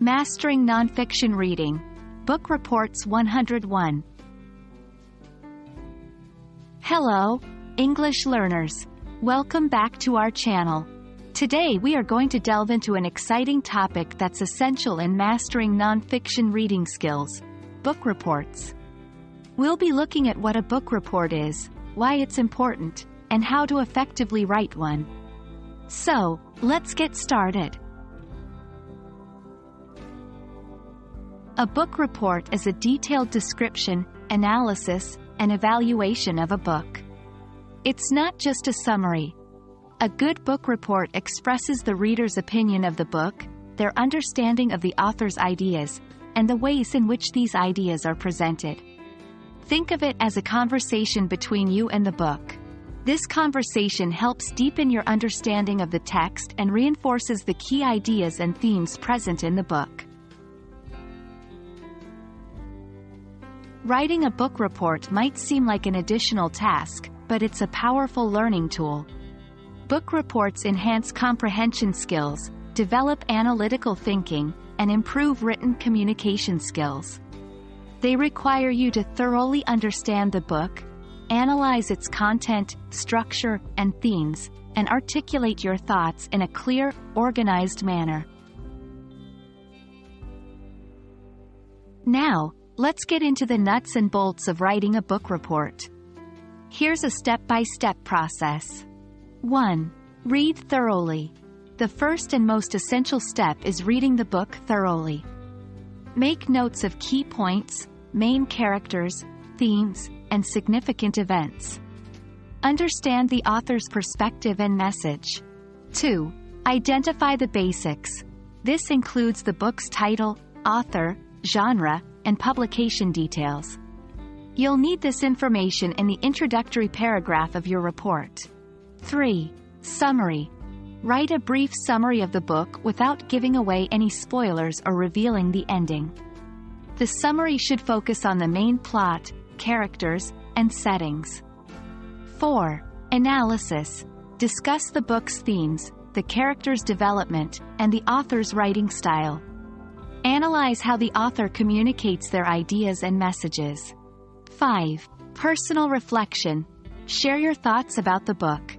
Mastering Nonfiction Reading. Book Reports 101. Hello, English learners. Welcome back to our channel. Today we are going to delve into an exciting topic that's essential in mastering nonfiction reading skills: book reports. We'll be looking at what a book report is, why it's important, and how to effectively write one. So, let's get started. A book report is a detailed description, analysis, and evaluation of a book. It's not just a summary. A good book report expresses the reader's opinion of the book, their understanding of the author's ideas, and the ways in which these ideas are presented. Think of it as a conversation between you and the book. This conversation helps deepen your understanding of the text and reinforces the key ideas and themes present in the book. Writing a book report might seem like an additional task, but it's a powerful learning tool. Book reports enhance comprehension skills, develop analytical thinking, and improve written communication skills. They require you to thoroughly understand the book, analyze its content, structure, and themes, and articulate your thoughts in a clear, organized manner. Now, let's get into the nuts and bolts of writing a book report. Here's a step-by-step process. 1. Read thoroughly. The first and most essential step is reading the book thoroughly. Make notes of key points, main characters, themes, and significant events. Understand the author's perspective and message. 2. Identify the basics. This includes the book's title, author, genre, and publication details. You'll need this information in the introductory paragraph of your report. 3. Summary. Write a brief summary of the book without giving away any spoilers or revealing the ending. The summary should focus on the main plot, characters, and settings. 4. Analysis. Discuss the book's themes, the character's development, and the author's writing style. Analyze how the author communicates their ideas and messages. 5. Personal reflection. Share your thoughts about the book.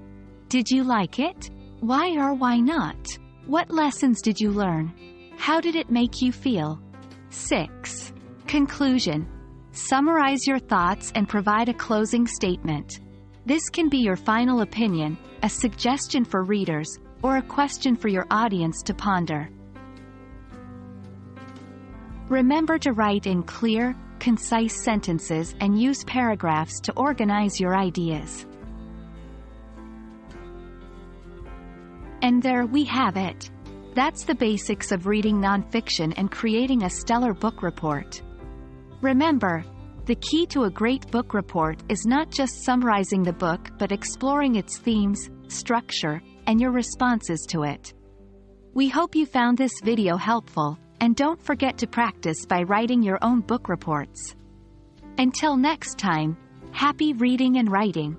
Did you like it? Why or why not? What lessons did you learn? How did it make you feel? 6. Conclusion. Summarize your thoughts and provide a closing statement. This can be your final opinion, a suggestion for readers, or a question for your audience to ponder. Remember to write in clear, concise sentences and use paragraphs to organize your ideas. And there we have it. That's the basics of reading nonfiction and creating a stellar book report. Remember, the key to a great book report is not just summarizing the book but exploring its themes, structure, and your responses to it. We hope you found this video helpful, and don't forget to practice by writing your own book reports. Until next time, happy reading and writing.